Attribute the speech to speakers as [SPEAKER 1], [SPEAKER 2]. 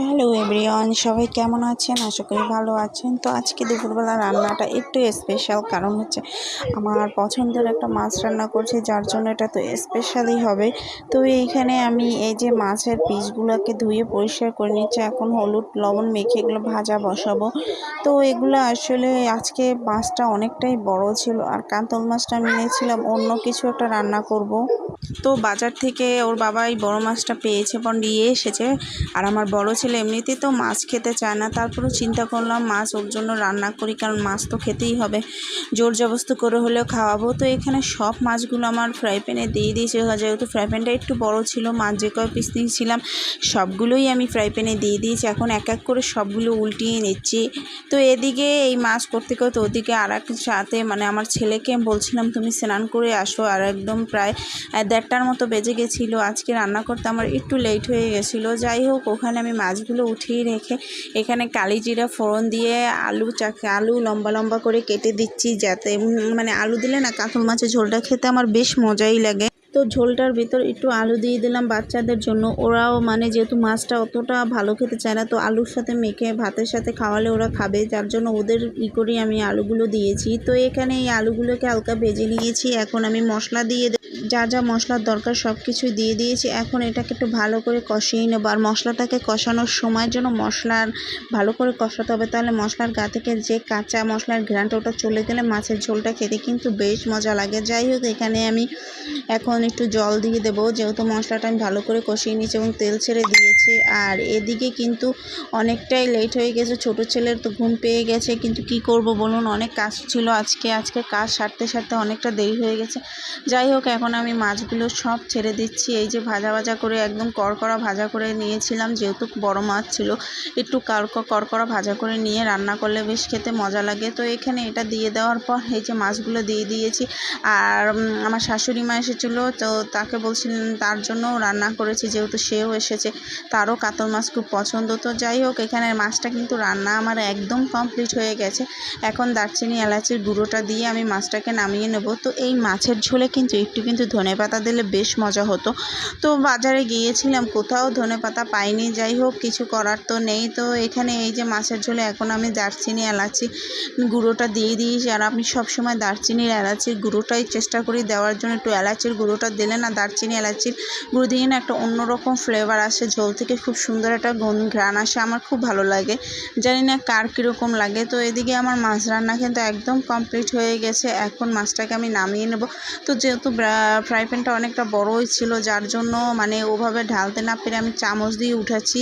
[SPEAKER 1] Hello everyone, সবাই কেমন আছেন? আশা করি ভালো আছেন। তো আজকে দুপুরবেলা রান্নাটা একটু স্পেশাল, কারণ হচ্ছে আমার পছন্দের একটা মাছ রান্না করছি, যার জন্য এটা তো স্পেশালই হবে। তো এইখানে আমি এই যে মাছের পিসগুলোকে ধুয়ে পরিষ্কার করে নিচ্ছি। এখন হলুদ লবণ মেখে এগুলো ভাজা বসাবো। তো এগুলো আসলে আজকে মাছটা অনেকটাই বড় ছিল, আর কাতল মাছটা আমি নিয়েছিলাম অন্য কিছু একটা রান্না করব। তো বাজার থেকে ওর বাবা এই বড় মাছটা পেয়েছে, নিয়ে এসেছে। আর আমার বড় ছেলে এমনিতেই তো মাছ খেতে চায় না, তারপরেও চিন্তা করলাম মাছ ওর জন্য রান্না করি, কারণ মাছ তো খেতেই হবে, জোর জবরদস্তি করে হলেও খাওয়াবো। তো এখানে সব মাছগুলো আমার ফ্রাই প্যানে দিয়ে দিয়েছে, যেহেতু ফ্রাই প্যানটা একটু বড় ছিল, মাছ যে কয় পিস নিয়েছিলাম সবগুলোই আমি ফ্রাই প্যানে দিয়ে দিয়েছি। এখন এক এক করে সবগুলো উল্টিয়ে নিচ্ছি। তো এদিকে এই মাছ করতে করতে ওদিকে আর এক সাথে আমার ছেলেকে বলছিলাম তুমি স্নান করে আসো, আর একদম প্রায় 1:30টার মতো বেজে গেছিলো। আজকে রান্না করতে আমার একটু লেট হয়ে গেছিলো। যাই হোক, ওখানে আমি মাছগুলো উঠিয়ে রেখে এখানে কালি জিরা ফোড়ন দিয়ে আলু লম্বা লম্বা করে কেটে দিচ্ছি, যাতে আলু দিলে না কাতল মাছের ঝোলটা খেতে আমার বেশ মজাই লাগে। তো ঝোলটার ভিতর একটু আলু দিয়ে দিলাম বাচ্চাদের জন্য। ওরাও যেহেতু মাছটা অতটা ভালো খেতে চায় না, তো আলুর সাথে মেখে ভাতের সাথে খাওয়ালে ওরা খাবে, যার জন্য ওদের করেই আমি আলুগুলো দিয়েছি। তো এখানে এই আলুগুলোকে হালকা ভেজে নিয়েছি। এখন আমি মশলা দিয়ে যা যা মশলার দরকার সব কিছুই দিয়ে দিয়েছি। এখন এটাকে একটু ভালো করে কষিয়ে নেব, আর মশলাটাকে কষানোর সময়ের জন্য মশলার ভালো করে কষাতে হবে, তাহলে মশলার গা থেকে যে কাঁচা মশলার ঘ্রাণটা ওটা চলে গেলে মাছের ঝোলটা খেতে কিন্তু বেশ মজা লাগে। যাই হোক, এখানে আমি এখন একটু জল দিয়ে দেবো, যেহেতু মশলাটা আমি ভালো করে কষিয়ে নিয়েছি এবং তেল ছেড়ে দিয়েছি। আর এদিকে কিন্তু অনেকটাই লেট হয়ে গেছে, ছোটো ছেলের তো ঘুম পেয়ে গেছে, কিন্তু কি করব বলুন, অনেক কাজ ছিল আজকে কাজ সারতে সারতে অনেকটা দেরি হয়ে গেছে। যাই হোক, এখন আমি মাছগুলো সব ছেড়ে দিচ্ছি। এই যে ভাজা করে একদম কড়কড়া ভাজা করে নিয়েছিলাম, যেহেতু বড় মাছ ছিল, একটু কড়কড়া ভাজা করে নিয়ে রান্না করলে বেশ খেতে মজা লাগে। তো এখানে এটা দিয়ে দেওয়ার পর এই যে মাছগুলো দিয়ে দিয়েছি। আর আমার শাশুড়ি মা এসেছিলো, তো তাকে বলছিলেন তার জন্য রান্না করেছি, যেহেতু সেও এসেছে, তারও কাতল মাছ খুব পছন্দ। তো যাই হোক, এখানে মাছটা কিন্তু রান্না আমার একদম কমপ্লিট হয়ে গেছে। এখন দারচিনি এলাচির গুঁড়োটা দিয়ে আমি মাছটাকে নামিয়ে নেব। তো এই মাছের ঝোলে কিন্তু একটু ধনেপাতা দিলে বেশ মজা হতো। তো বাজারে গিয়েছিলাম, কোথাও ধনেপাতা পাইনি। যাই হোক, কিছু করার তো নেই। তো এখানে এই যে মাছের ঝোলে এখন আমি দারচিনি এলাচি গুঁড়োটা দিয়ে দিয়েছি। আর আমি সবসময় দারচিনির এলাচির গুঁড়োটাই চেষ্টা করি দেওয়ার জন্য। একটু এলাচির গুঁড়োটা দিলে না, দারচিনি এলাচির গুঁড়ো দিয়ে না একটা অন্যরকম ফ্লেভার আসে, ঝোল থেকে খুব সুন্দর একটা ঘ্রাণ আসে, আমার খুব ভালো লাগে। জানি না কার কীরকম লাগে। তো এদিকে আমার মাছ রান্না কিন্তু একদম কমপ্লিট হয়ে গেছে। এখন মাছটাকে আমি নামিয়ে নেব। তো যেহেতু ফ্রাই প্যানটা অনেকটা বড়ই ছিল, যার জন্য ওভাবে ঢালতে না পেরে আমি চামচ দিয়ে উঠাচ্ছি।